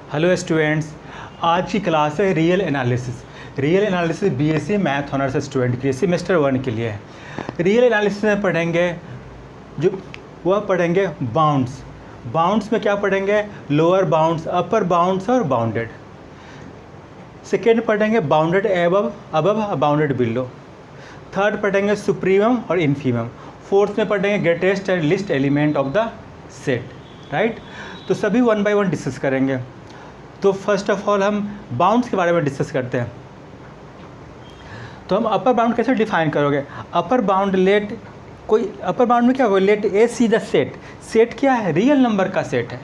Hello students, आज की class है real analysis BSc math honours student के लिए सेमेस्टर 1 के लिए है। रियल एनालिसिस में पढ़ेंगे बाउंड्स में क्या पढ़ेंगे? लोअर बाउंड्स, अपर बाउंड्स और बाउंडेड। सेकेंड पढ़ेंगे bounded above bounded below. Third पढ़ेंगे सुप्रीमम और इन्फीमम। फोर्थ में पढ़ेंगे greatest and least element of the set. Right, तो सभी 1 बाय 1 डिस्कस करेंगे। तो फर्स्ट ऑफ ऑल हम बाउंड्स के बारे में डिस्कस करते हैं। तो हम अपर बाउंड कैसे डिफाइन करोगे? अपर बाउंड में क्या होगा? Let A C the set. Set क्या है? रियल नंबर का सेट है।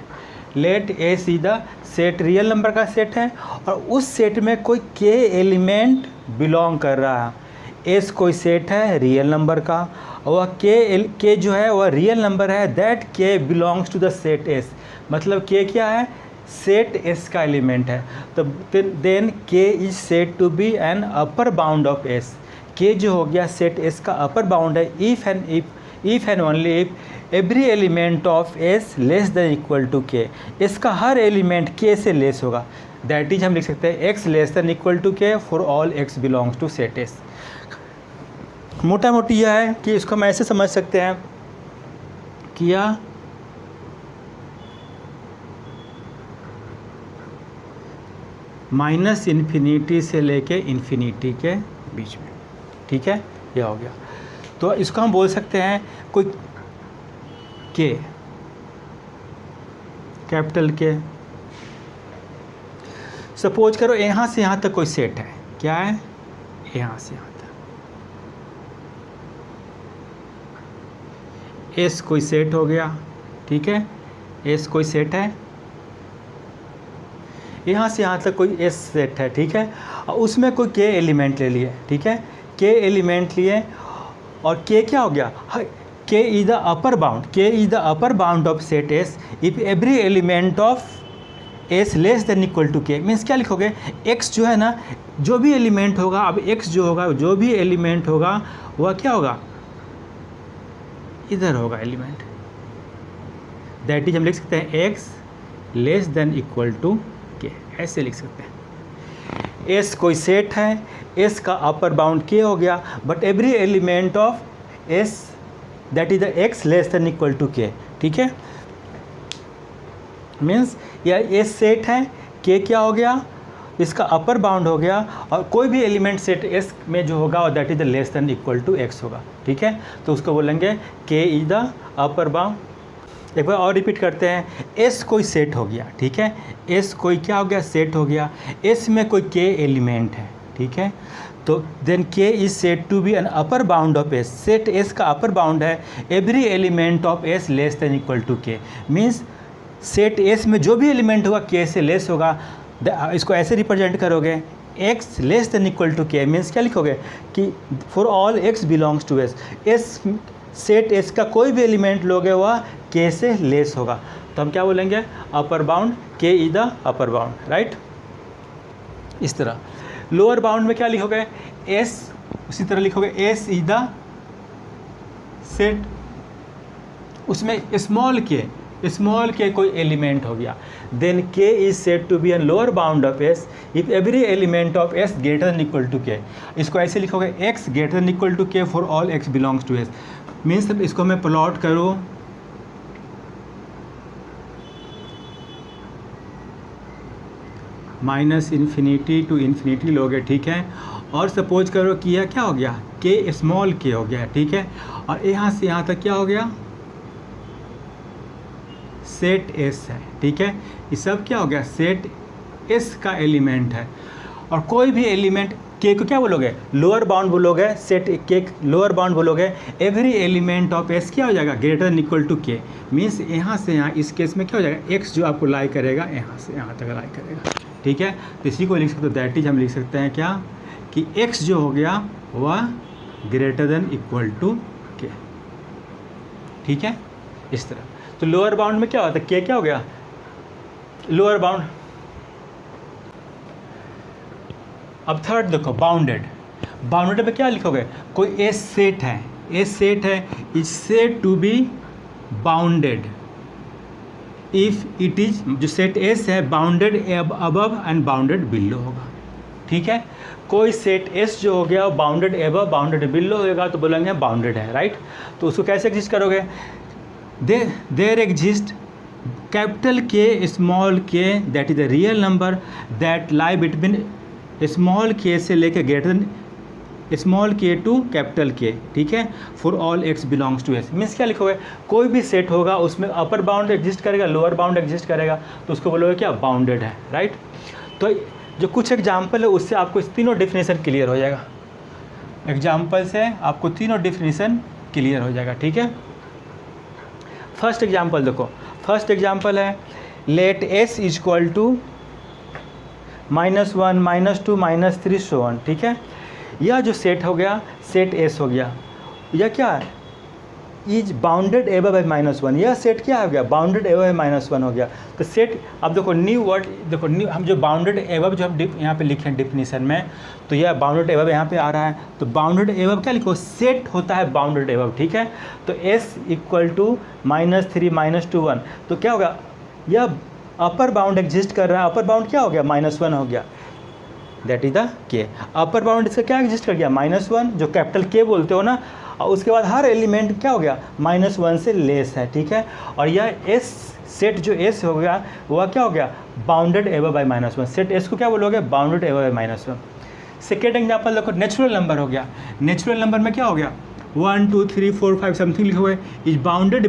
Let A C the set real number का सेट है और उस सेट में कोई के एलिमेंट बिलोंग कर रहा है। एस कोई सेट है रियल नंबर का, वह के जो है वह रियल नंबर है। That K belongs to the set S. मतलब के क्या है? सेट एस का एलिमेंट है। तो देन के is set to be an upper bound of S. K जो हो गया सेट एस का अपर बाउंड है if and only if every element of S less than equal to K. इसका हर एलिमेंट के से लेस होगा। दैट इज हम लिख सकते हैं x less than equal to k for all x belongs to set S. मोटा मोटी यह है कि इसको हम ऐसे समझ सकते हैं कि यह माइनस इन्फिनिटी से लेके इन्फिनिटी के बीच में। ठीक है, यह हो गया। तो इसको हम बोल सकते हैं कोई के, कैपिटल के। सपोज करो यहाँ से यहाँ तक कोई सेट है। क्या है? यहाँ से यहाँ तक एस कोई सेट हो गया। ठीक है, एस कोई सेट है। यहाँ से यहाँ तक कोई एस सेट है। ठीक है, और उसमें कोई के एलिमेंट ले लिए। ठीक है, के एलिमेंट लिए और के क्या हो गया? K is the upper bound of set S if every element of S less than equal to K. Means क्या लिखोगे? एक्स जो है ना, जो भी एलिमेंट होगा, अब एक्स जो भी एलिमेंट होगा वह क्या होगा? इधर होगा एलिमेंट। दैट इज हम लिख सकते हैं x less than equal to K. ऐसे लिख सकते हैं। एस कोई सेट है, एस का अपर बाउंड के हो गया, but every element of S that is the X less than equal to K. ठीक है, मीन्स यह एस सेट है, के क्या हो गया? इसका अपर बाउंड हो गया और कोई भी एलिमेंट सेट एस में जो होगा और that is the less than equal to X होगा। ठीक है, तो उसको बोलेंगे के इज द अपर बाउंड। एक बार और रिपीट करते हैं। एस कोई सेट हो गया। ठीक है, एस कोई क्या हो गया? सेट हो गया। एस में कोई के एलिमेंट है। ठीक है, तो देन के is set to be an upper bound of S. Set S का अपर बाउंड है every element of S less than equal to K. Means set S में जो भी एलिमेंट होगा के से लेस होगा। इसको ऐसे रिप्रेजेंट करोगे X less than equal to K. Means क्या लिखोगे कि for all x belongs to S. S set S का कोई भी एलिमेंट लोगे वह के से लेस होगा। तो हम क्या बोलेंगे? अपर बाउंड, के is the upper bound. Right, इस तरह। लोअर बाउंड में क्या लिखोगे? एस, उसी तरह लिखोगे एस इज द सेट, उसमें स्मॉल के कोई एलिमेंट हो गया। देन के is set to be an lower bound of S if every element of S greater than equal to k. इसको ऐसे लिखोगे x greater than equal to k for all x belongs to S. Means इसको मैं plot करूँ, minus infinity to infinity लोगे। ठीक है, और सपोज करो कि यह क्या हो गया? के स्मॉल के हो गया। ठीक है, और यहाँ से यहाँ तक क्या हो गया? सेट एस है। ठीक है, ये सब क्या हो गया? सेट एस का एलिमेंट है। और कोई भी एलिमेंट के को क्या बोलोगे? लोअर बाउंड बोलोगे। सेट के लोअर बाउंड बोलोगे। एवरी एलिमेंट ऑफ एस क्या हो जाएगा? Greater than equal to K. Means यहाँ से यहाँ इस केस में क्या हो जाएगा? एक्स जो आपको लाई करेगा यहाँ से यहाँ तक लाई करेगा। ठीक है, तो इसी को लिख सकते हो। दैट इज हम लिख सकते हैं क्या कि एक्स जो हो गया वह greater than equal to K. ठीक है, इस तरह। तो लोअर बाउंड में क्या होता है? के क्या हो गया? Lower bound. अब थर्ड देखो, बाउंडेड में क्या लिखोगे? कोई एस सेट है, is set to be bounded if it is जो सेट एस है bounded above and bounded below होगा, ठीक है। कोई सेट एस जो हो गया बाउंडेड अबव बाउंडेड बिलो होगा तो बोलेंगे बाउंडेड है, राइट। तो उसको कैसे एग्जिस्ट करोगे, there exist capital K small K that is the real number that lie between small K से लेके greater than small K to capital K, ठीक है, for all x belongs to S. Means क्या लिखोगे, कोई भी set होगा उसमें अपर बाउंड एग्जिस्ट करेगा, लोअर बाउंड एग्जिस्ट करेगा, तो उसको बोलोगे क्या, बाउंडेड है, राइट। तो जो कुछ एग्जाम्पल है उससे आपको इस तीनों डेफिनेशन क्लियर हो जाएगा, एग्जाम्पल से आपको तीनों डेफिनेशन क्लियर हो जाएगा, ठीक है। फर्स्ट एग्जाम्पल देखो, फर्स्ट एग्जाम्पल है let S is equal to -1 -2 -3 so on, ठीक है। यह जो सेट हो गया सेट एस हो गया, यह क्या है, इज बाउंडेड एबव बाई -1, यह सेट क्या हो गया, बाउंडेड एबव बाई -1 हो गया। तो सेट, अब देखो न्यू वर्ड, देखो न्यू, हम जो बाउंडेड एबव जो हम यहाँ पे लिखे हैं डिफिनीशन में, तो यह बाउंडेड एबव यहाँ पे आ रहा है, तो बाउंडेड एबव क्या लिखो, सेट होता है बाउंडेड एबव, ठीक है। तो एस इक्वल टू -3 -2 1, तो क्या होगा, यह अपर बाउंड एग्जिस्ट कर रहा है, अपर बाउंड क्या हो गया, -1 हो गया, दैट इज द के। अपर बाउंड इसका क्या एग्जिस्ट कर गया, -1, जो कैपिटल के बोलते हो ना, और उसके बाद हर एलिमेंट क्या हो गया, -1 से लेस है, ठीक है। और यह एस सेट जो एस हो गया वह क्या हो गया, bounded above by -1, set S को क्या बोलोगे, bounded above by -1। Second example देखो, नेचुरल नंबर हो गया, नेचुरल नंबर में क्या हो गया, 1 2 3 4 5 समथिंग लिखे हुए, is bounded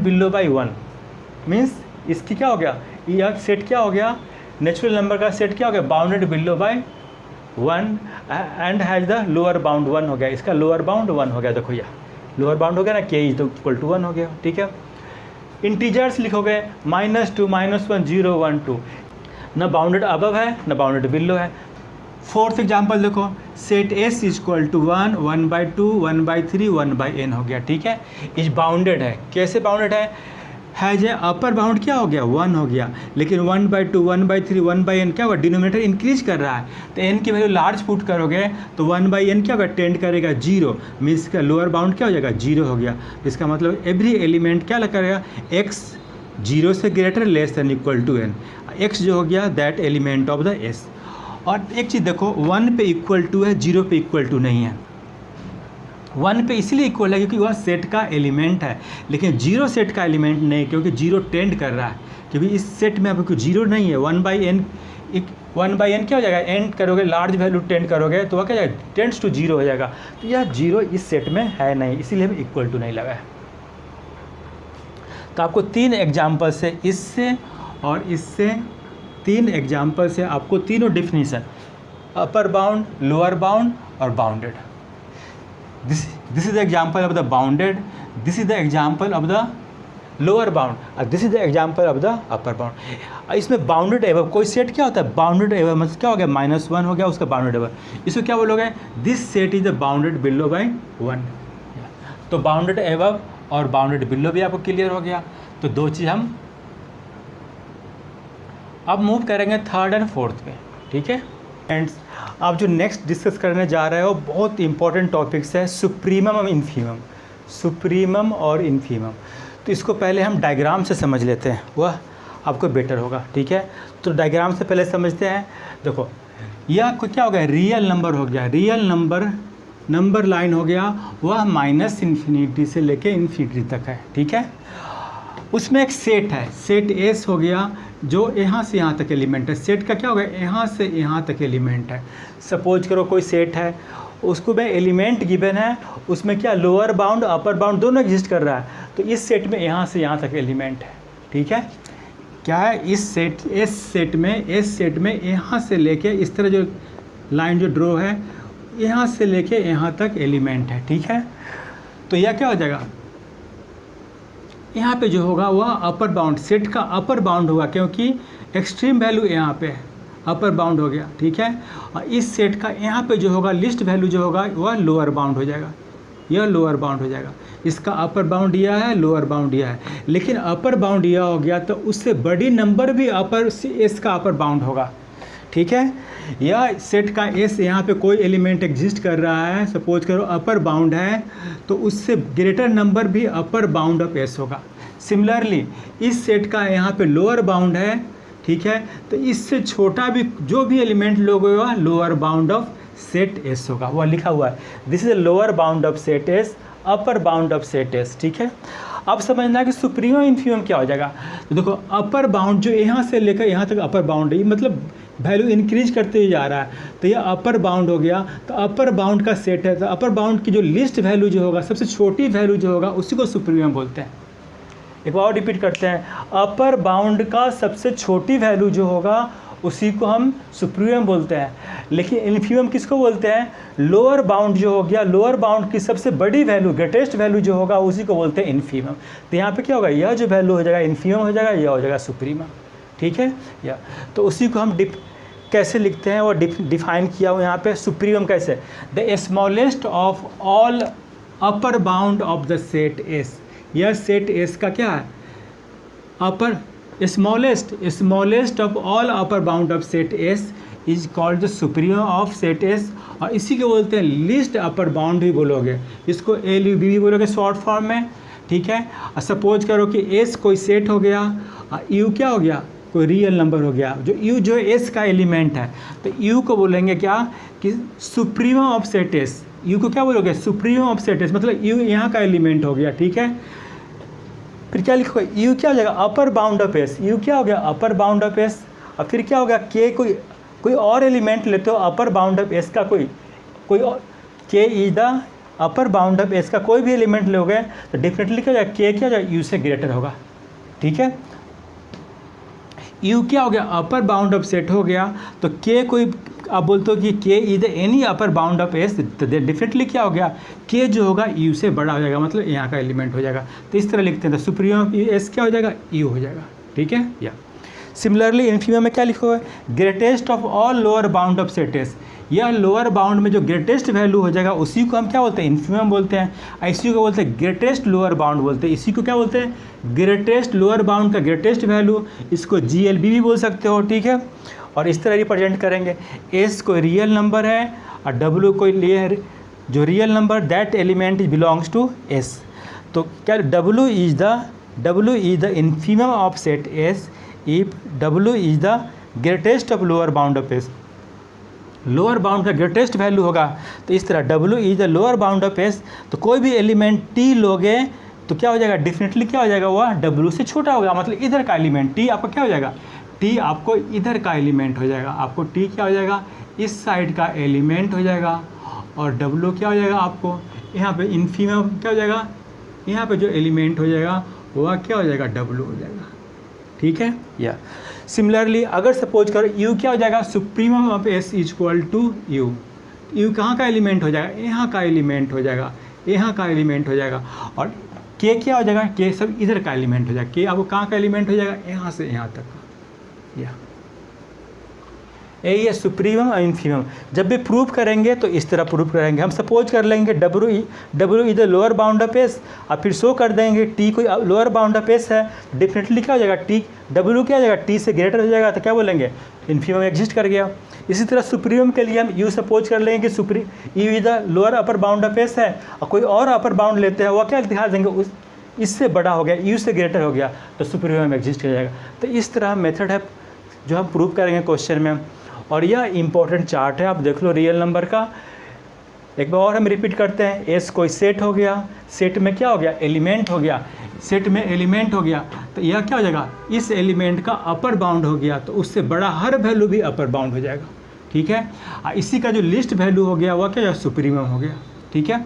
below by 1, means इसकी क्या हो गया, यह सेट क्या हो गया, नेचुरल नंबर का सेट क्या हो गया, bounded below by 1 and has the lower bound 1 हो गया, इसका लोअर बाउंड 1 हो गया, देखो यह लोअर बाउंड हो गया ना, के इज इक्वल टू 1 हो गया, ठीक है। इंटीजर्स लिखोगे -2 -1 0 1 2, न बाउंडेड अबव है न बाउंडेड बिलो है। फोर्थ एग्जाम्पल देखो, set S is equal to 1 1/2 1/3 1/n हो गया, ठीक है। इज बाउंडेड है, कैसे बाउंडेड है जे अपर बाउंड क्या हो गया, 1 हो गया, लेकिन 1/2 1/3 1/n क्या होगा, डिनोमिनेटर इंक्रीज कर रहा है, तो n की वैल्यू लार्ज पुट करोगे तो 1/n क्या होगा, टेंड करेगा 0, मीन्स का लोअर बाउंड क्या हो जाएगा, 0 हो गया। इसका मतलब एवरी एलिमेंट क्या करेगा, x 0 से greater less than equal to n, x जो हो गया that element of the s। और एक चीज़ देखो, 1 पे इक्वल टू है, 0 पे इक्वल टू नहीं है। 1 पे इसलिए इक्वल है क्योंकि वह सेट का एलिमेंट है, लेकिन 0 सेट का एलिमेंट नहीं, क्योंकि 0 टेंड कर रहा है, क्योंकि इस सेट में आपको 0 नहीं है। 1/n क्या हो जाएगा, एंड करोगे लार्ज वैल्यू टेंड करोगे तो वह क्या जाएगा, टेंड्स टू 0 हो जाएगा, तो यह 0 इस सेट में है नहीं, इसीलिए हमें इक्वल टू नहीं लगा है। तो आपको 3 एग्जाम्पल से, इससे और इससे 3 एग्जाम्पल से आपको तीनों definition, upper bound, lower bound और bounded, this is the example of the bounded, this is the example of the lower bound and this is the example of the upper bound। इसमें bounded above, कोई set क्या होता है, bounded above मतलब क्या हो गया, -1 हो गया उसका बाउंडेड एबव, इसको क्या बोलोगे, this set is the bounded below by 1। तो बाउंडेड एबव और बाउंडेड बिलो भी आपको क्लियर हो गया। तो 2 चीज़ हम अब मूव करेंगे थर्ड एंड फोर्थ पे, ठीक है। एंड आप जो नेक्स्ट डिस्कस करने जा रहे हो बहुत इंपॉर्टेंट टॉपिक्स है, सुप्रीमम और इन्फीमम, सुप्रीमम और इन्फीमम। तो इसको पहले हम डायग्राम से समझ लेते हैं, वह आपको बेटर होगा, ठीक है। तो डायग्राम से पहले समझते हैं। देखो यह क्या हो गया, रियल नंबर हो गया, रियल नंबर लाइन हो गया, वह -∞ से लेके इन्फिनिटी तक है, ठीक है। उसमें एक सेट है, सेट एस हो गया, जो यहाँ से यहाँ तक एलिमेंट है। सेट का क्या होगा, यहाँ से यहाँ तक एलिमेंट है। सपोज करो कोई सेट है, उसको में एलिमेंट गिवन है, उसमें क्या लोअर बाउंड अपर बाउंड दोनों एग्जिस्ट कर रहा है, तो इस सेट में यहाँ से यहाँ तक एलिमेंट है, ठीक है। क्या है, इस सेट में यहाँ से लेके इस तरह जो लाइन जो ड्रॉ है, यहाँ से लेके यहाँ तक एलिमेंट है, ठीक है। तो यह क्या हो जाएगा, यहाँ पे जो होगा वह अपर बाउंड, सेट का अपर बाउंड होगा, क्योंकि एक्सट्रीम वैल्यू यहाँ पे अपर बाउंड हो गया, ठीक है। और इस सेट का यहाँ पे जो होगा लिस्ट वैल्यू जो होगा वह लोअर बाउंड हो जाएगा, यह लोअर बाउंड हो जाएगा। इसका अपर बाउंड यह है, लोअर बाउंड यह है, लेकिन अपर बाउंड यह हो गया तो उससे बड़ी नंबर भी अपर एस का अपर बाउंड होगा, ठीक है। यह सेट का एस यहाँ पे कोई एलिमेंट एग्जिस्ट कर रहा है, सपोज करो अपर बाउंड है, तो उससे ग्रेटर नंबर भी अपर बाउंड ऑफ एस होगा। सिमिलरली इस सेट का यहाँ पे लोअर बाउंड है, ठीक है, तो इससे छोटा भी जो भी एलिमेंट लोगे lower bound of set S होगा, वह लिखा हुआ है this is lower bound of set S, upper bound of set S, ठीक है। अब समझना कि सुप्रीमम इन्फीमम क्या हो जाएगा। तो देखो अपर बाउंड जो यहाँ से लेकर यहाँ तक अपर बाउंड है, मतलब वैल्यू इंक्रीज करते ही जा रहा है, तो ये अपर बाउंड हो गया। तो अपर बाउंड का सेट है, तो अपर बाउंड की जो लिस्ट वैल्यू जो होगा, सबसे छोटी वैल्यू जो होगा उसी को सुप्रीमम बोलते हैं। एक बार और रिपीट करते हैं, अपर बाउंड का सबसे छोटी वैल्यू जो होगा उसी को हम सुप्रीमम बोलते हैं। लेकिन इन्फीमम किसको बोलते हैं, लोअर बाउंड जो हो गया, लोअर बाउंड की सबसे बड़ी वैल्यू, ग्रेटेस्ट वैल्यू जो होगा उसी को बोलते हैं इन्फीमम। तो यहाँ पे क्या होगा, यह जो वैल्यू हो जाएगा इन्फीमम हो जाएगा, यह हो जाएगा सुप्रीमम, ठीक है। या तो उसी को हम कैसे लिखते हैं, वो डिफाइन किया हुआ यहाँ पे सुप्रीमम कैसे, the smallest of all upper bound of the set S. यह सेट एस का क्या है, upper smallest of all upper bound of set S is called the supremum of set S. और इसी को बोलते हैं लीस्ट अपर बाउंड भी बोलोगे, इसको एल यू बी भी बोलोगे शॉर्ट फॉर्म में, ठीक है। और सपोज करो कि एस कोई सेट हो गया, यू क्या हो गया, कोई रियल नंबर हो गया, जो यू जो एस का एलिमेंट है, तो यू को बोलेंगे क्या कि supremum of set S. You को क्या बोलोगे, सुप्रीमम ऑफ सेट एस, मतलब यू यहाँ का एलिमेंट हो गया, ठीक है। फिर क्या लिखोगे, यू क्या हो जाएगा, अपर बाउंड ऑफ एस, यू क्या हो गया, अपर बाउंड ऑफ एस। और फिर क्या हो गया, के कोई और एलिमेंट लेते हो अपर बाउंड ऑफ एस का, कोई और, के is the upper bound of S का कोई भी एलिमेंट लोगे तो डेफिनेटली क्या हो जाएगा, के क्या हो जाएगा, यू से ग्रेटर होगा, ठीक है। यू क्या हो गया, अपर बाउंड ऑफ सेट हो गया, तो के कोई आप बोलते हो कि के is the any upper bound of S, तो डेफिनेटली क्या हो गया, के जो होगा यू से बड़ा हो जाएगा, मतलब यहाँ का एलिमेंट हो जाएगा। तो इस तरह लिखते हैं, तो सुप्रीमम ऑफ एस क्या हो जाएगा, यू हो जाएगा, ठीक है। या सिमिलरली इन्फीमम में क्या लिखा हुआ है, greatest of all lower bound of set S. यह लोअर बाउंड में जो ग्रेटेस्ट वैल्यू हो जाएगा उसी को हम क्या बोलते हैं, इन्फीमम बोलते हैं। इसी को बोलते हैं ग्रेटेस्ट लोअर बाउंड बोलते हैं, इसी को क्या बोलते हैं, ग्रेटेस्ट लोअर बाउंड का ग्रेटेस्ट वैल्यू, इसको GLB भी बोल सकते हो, ठीक है। और इस तरह रिप्रेजेंट करेंगे, एस कोई रियल नंबर है और डब्ल्यू कोई लेयर जो real number, that element is belongs to S. तो क्या W is the infimum of set S if W is the greatest of lower bound of S. Lower bound का greatest value होगा, तो इस तरह W is the lower bound of S. तो कोई भी एलिमेंट टी लोगे तो क्या हो जाएगा, डेफिनेटली क्या हो जाएगा, वह डब्ल्यू से छोटा होगा, मतलब इधर का एलिमेंट टी आपका क्या हो जाएगा, टी आपको इधर का एलिमेंट हो जाएगा, आपको टी क्या हो जाएगा, इस साइड का एलिमेंट हो जाएगा। और डब्ल्यू क्या हो जाएगा, आपको यहाँ पे इन्फीमम क्या हो जाएगा, यहाँ पे जो एलिमेंट हो जाएगा वह क्या हो जाएगा, डब्ल्यू हो जाएगा, ठीक है। या सिमिलरली अगर सपोज करो यू क्या हो जाएगा, supremum of S is equal to U. U कहाँ का एलिमेंट हो जाएगा, यहाँ का एलिमेंट हो जाएगा, यहाँ का एलिमेंट हो जाएगा। और के क्या हो जाएगा, के सब इधर का एलिमेंट हो जाएगा, के आपको कहाँ का एलिमेंट हो जाएगा, यहाँ से यहाँ तक। या यही है सुप्रीमम और इन्फीमम। जब भी प्रूव करेंगे तो इस तरह प्रूव करेंगे, हम सपोज कर लेंगे W is the lower bound of S, और फिर शो कर देंगे टी कोई लोअर बाउंड ऑफ एस है, डेफिनेटली क्या हो जाएगा, टी डब्ल्यू क्या हो जाएगा, टी से ग्रेटर हो जाएगा, तो क्या बोलेंगे, इन्फीमम एग्जिस्ट कर गया। इसी तरह सुप्रीमम के लिए हम यू सपोज कर लेंगे कि you is the lower upper bound of S है, और कोई और अपर बाउंड लेते हैं, वह क्या दिखा देंगे, उस इससे बड़ा हो गया, यू से ग्रेटर हो गया, तो सुप्रीमम एग्जिस्ट कर जाएगा। तो इस तरह मेथड है जो हम प्रूव करेंगे क्वेश्चन में। और यह इंपॉर्टेंट चार्ट है, आप देख लो रियल नंबर का। एक बार और हम रिपीट करते हैं, एस कोई सेट हो गया, सेट में क्या हो गया, एलिमेंट हो गया, सेट में एलिमेंट हो गया, तो यह क्या हो जाएगा, इस एलिमेंट का अपर बाउंड हो गया, तो उससे बड़ा हर वैल्यू भी अपर बाउंड हो जाएगा, ठीक है। इसी का जो लिस्ट वैल्यू हो गया वह क्या सुप्रीमम हो गया, ठीक है।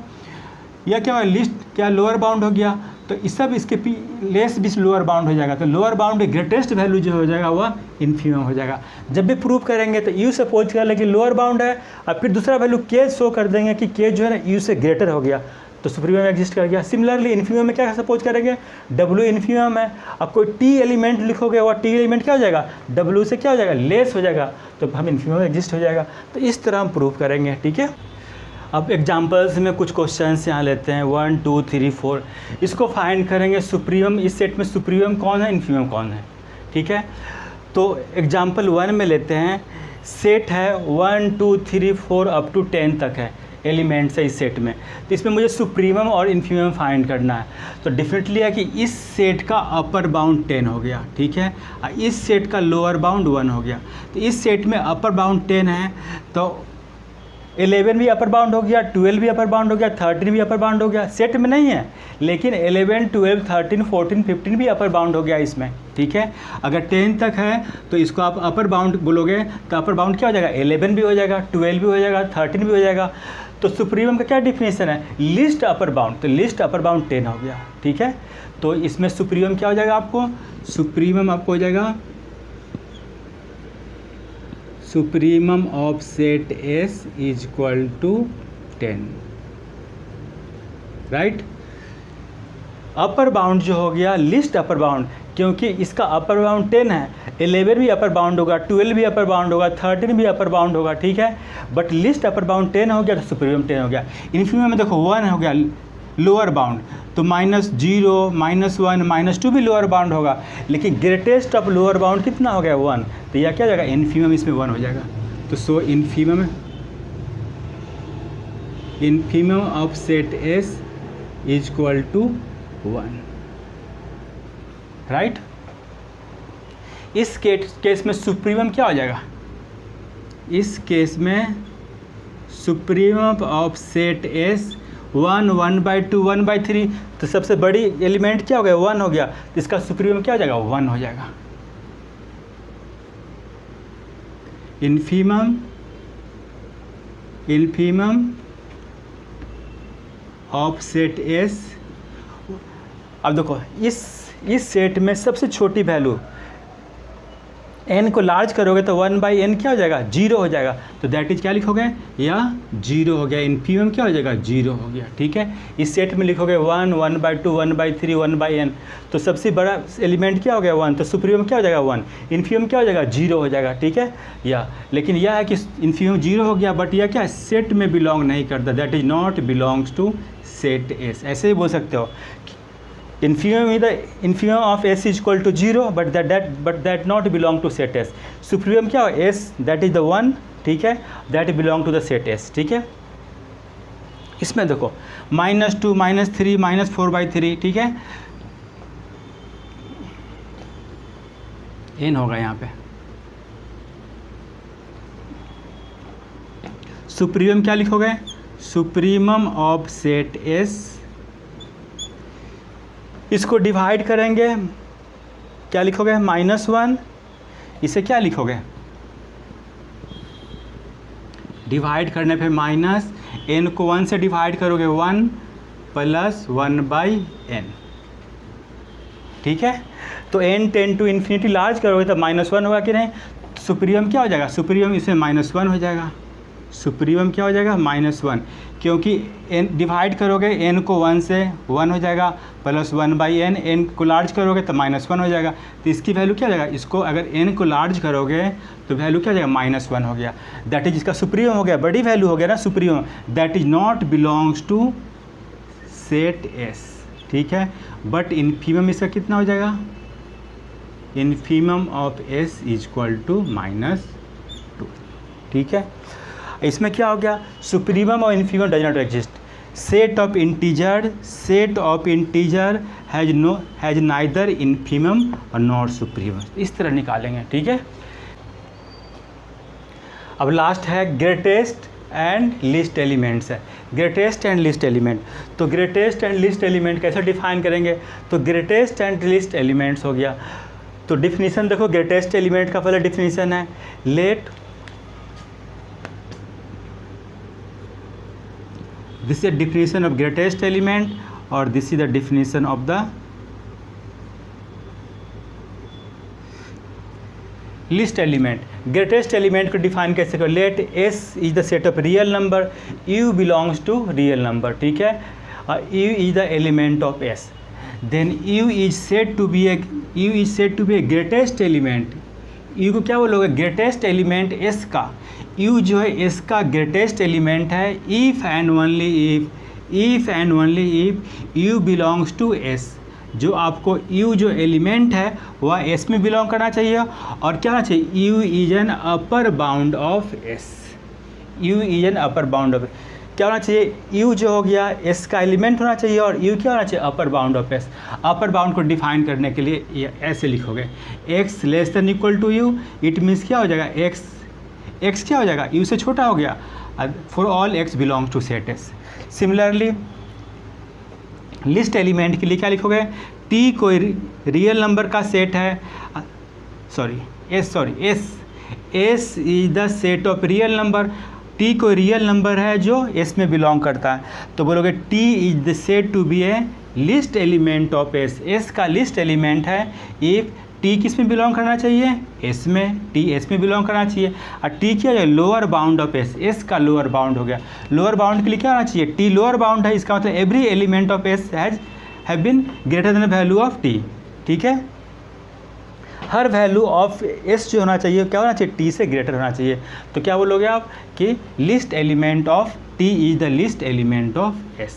यह क्या हुआ, लिस्ट क्या लोअर बाउंड हो गया, तो इस सब इसके लेस भी लोअर बाउंड हो जाएगा, तो लोअर बाउंड ग्रेटेस्ट वैल्यू जो हो जाएगा वह इन्फीमम हो जाएगा। जब भी प्रूव करेंगे तो यू सपोज कर ले कि लोअर बाउंड है, और फिर दूसरा वैल्यू के शो कर देंगे कि के जो है ना यू से ग्रेटर हो गया, तो सुप्रीमम एग्जिस्ट कर गया। सिमिलरली इन्फीमम में क्या सपोज करेंगे, डब्ल्यू इन्फीमम है, अब कोई टी एलिमेंट लिखोगे, वह टी एलिमेंट क्या हो जाएगा, डब्ल्यू से क्या हो जाएगा, लेस हो जाएगा, तो हम इन्फीमम एग्जिस्ट हो जाएगा। तो इस तरह हम प्रूव करेंगे, ठीक है। अब एग्जांपल्स में कुछ क्वेश्चंस यहाँ लेते हैं, 1 2 3 4। इसको फाइंड करेंगे सुप्रीमम, इस सेट में सुप्रीमम कौन है, इन्फीमम कौन है, ठीक है। तो एग्जांपल 1 में लेते हैं, सेट है 1 2 3 4 अप टू 10 तक है। एलिमेंट्स है इस सेट में, तो इसमें मुझे सुप्रीमम और इन्फीमम फाइंड करना है। तो डेफिनेटली है कि इस सेट का अपर बाउंड 10 हो गया, ठीक है, इस सेट का लोअर बाउंड 1 हो गया। तो इस सेट में अपर बाउंड 10 है, तो 11 भी अपर बाउंड हो गया, 12 भी अपर बाउंड हो गया, 13 भी अपर बाउंड हो गया। सेट में नहीं है, लेकिन 11, 12, 13, 14, 15 भी अपर बाउंड हो गया इसमें, ठीक है। अगर 10 तक है तो इसको आप अपर बाउंड बोलोगे तो अपर बाउंड क्या हो जाएगा, 11 भी हो जाएगा, 12 भी हो जाएगा, 13 भी हो जाएगा। तो सुप्रीमम का क्या डिफिनेशन है, लिस्ट अपर बाउंड, तो लिस्ट अपर बाउंड 10 हो गया, ठीक है। तो इसमें सुप्रीमम क्या हो जाएगा आपको, सुप्रीमम आपको हो जाएगा supremum of set S is equal to 10, right. Upper bound जो हो गया लिस्ट अपर बाउंड, क्योंकि इसका अपर बाउंड 10 है, 11 भी अपर बाउंड होगा, 12 भी अपर बाउंड होगा, 13 भी अपर बाउंड होगा, ठीक है। बट लिस्ट अपर बाउंड 10 हो गया तो सुप्रीमम 10 हो गया। इन्फीमम में देखो 1 हो गया लोअर बाउंड, तो -0, -1, -2 भी लोअर बाउंड होगा, लेकिन ग्रेटेस्ट ऑफ लोअर बाउंड कितना हो गया 1, तो यह क्या हो जाएगा, इन्फीमम इसमें 1 हो जाएगा। तो so infimum of set S is equal to 1, right. इस केस में सुप्रीमम क्या हो जाएगा, इस केस में सुप्रीमम ऑफ सेट S 1, 1/2, 1/3, तो सबसे बड़ी एलिमेंट क्या हो गया, 1 हो गया, तो इसका सुप्रीमम क्या हो जाएगा, 1 हो जाएगा। इन्फीमम ऑफ सेट S, अब देखो इस सेट में सबसे छोटी वैल्यू n को लार्ज करोगे तो 1/n क्या हो जाएगा, 0 हो जाएगा, तो दैट इज क्या लिखोगे, या 0 हो गया। इन्फीमम क्या हो जाएगा, 0 हो गया, ठीक है। इस सेट में लिखोगे 1, 1/2, 1/3, 1/n, तो सबसे बड़ा एलिमेंट क्या हो गया 1, तो सुप्रीमम क्या हो जाएगा 1, इन्फीमम क्या हो जाएगा 0 हो जाएगा, ठीक है। या लेकिन यह है कि इन्फीमम 0 हो गया, बट यह क्या सेट में बिलोंग नहीं करता, that is not belongs to set S, ऐसे ही बोल सकते हो। Infimum of S is equal to 0, but that not belong to set S। Supremum क्या हो S, दैट इज द 1, ठीक है, that belong to the set S, ठीक है। इसमें देखो -2, -3, -4/3, ठीक है, n होगा यहाँ पे। सुप्रीमम क्या लिखोगे, सुप्रीमम ऑफ सेट S, इसको डिवाइड करेंगे, क्या लिखोगे, -1, इसे क्या लिखोगे, डिवाइड करने पे n को 1 से डिवाइड करोगे 1 + 1/n, ठीक है। तो n tend to infinity large करोगे तो -1 होगा कि नहीं, सुप्रीमम क्या हो जाएगा, सुप्रीमम इसमें -1 हो जाएगा, सुप्रीमम क्या हो जाएगा, -1, क्योंकि n डिवाइड करोगे n को 1 से 1 हो जाएगा, + 1/n, n को लार्ज करोगे तो -1 हो जाएगा, तो इसकी वैल्यू क्या हो जाएगा, इसको अगर n को लार्ज करोगे तो वैल्यू क्या हो जाएगा, -1 हो गया, दैट इज इसका सुप्रीमम हो गया, बड़ी वैल्यू हो गया ना supremum, that is not belongs to set S, ठीक है। बट इन्फीमम इसका कितना हो जाएगा, infimum of S is equal to -2, ठीक है। इसमें क्या हो गया, सुप्रीमम और infimum does not exist, set of integer has neither infimum और नॉट सुप्रीमम, इस तरह निकालेंगे, ठीक है। अब लास्ट है ग्रेटेस्ट एंड लिस्ट एलिमेंट्स है, ग्रेटेस्ट एंड लिस्ट एलिमेंट। तो ग्रेटेस्ट एंड लिस्ट एलिमेंट कैसे डिफाइन करेंगे, तो ग्रेटेस्ट एंड लिस्ट एलिमेंट्स हो गया। तो डिफिनीशन देखो, ग्रेटेस्ट एलिमेंट का पहले डिफिनीशन है, late this is the definition of greatest element or this is the definition of the least element. Greatest element को डिफाइन कैसे करो, let S is the set of real number, U belongs to real number, ठीक है, U is the element of S, then U is said to be a greatest element. U को क्या बोलोगे, greatest element S का, U जो है S का greatest element है if and only if U belongs to S, जो आपको U जो एलिमेंट है वह S में बिलोंग करना चाहिए, और क्या होना चाहिए, U is an upper bound of S, U is an upper bound of, क्या होना चाहिए, यू जो हो गया एस का एलिमेंट होना चाहिए, और यू क्या होना चाहिए, upper bound of S. Upper bound को डिफाइन करने के लिए ये ऐसे लिखोगे, X less than equal to U, it means क्या हो जाएगा, एक्स क्या हो जाएगा, यू से छोटा हो गया, for all x belongs to set S. Similarly least element के लिए क्या लिखोगे, टी कोई रियल नंबर का सेट है, S is the set of real number, T कोई रियल नंबर है जो एस में बिलोंग करता है, तो बोलोगे T is the set to be a least element of S, S का लिस्ट एलिमेंट है इफ टी किस में बिलोंग करना चाहिए, एस में, टी एस में बिलोंग करना चाहिए, और टी क्या है, lower bound of S, S का लोअर बाउंड हो गया। लोअर बाउंड के लिए क्या होना चाहिए, टी लोअर बाउंड है, इसका मतलब every element of S have been greater than value of T. ठीक है, हर वैल्यू ऑफ एस जो होना चाहिए क्या होना चाहिए, टी से ग्रेटर होना चाहिए। तो क्या बोलोगे आप कि list element of T is the list element of S.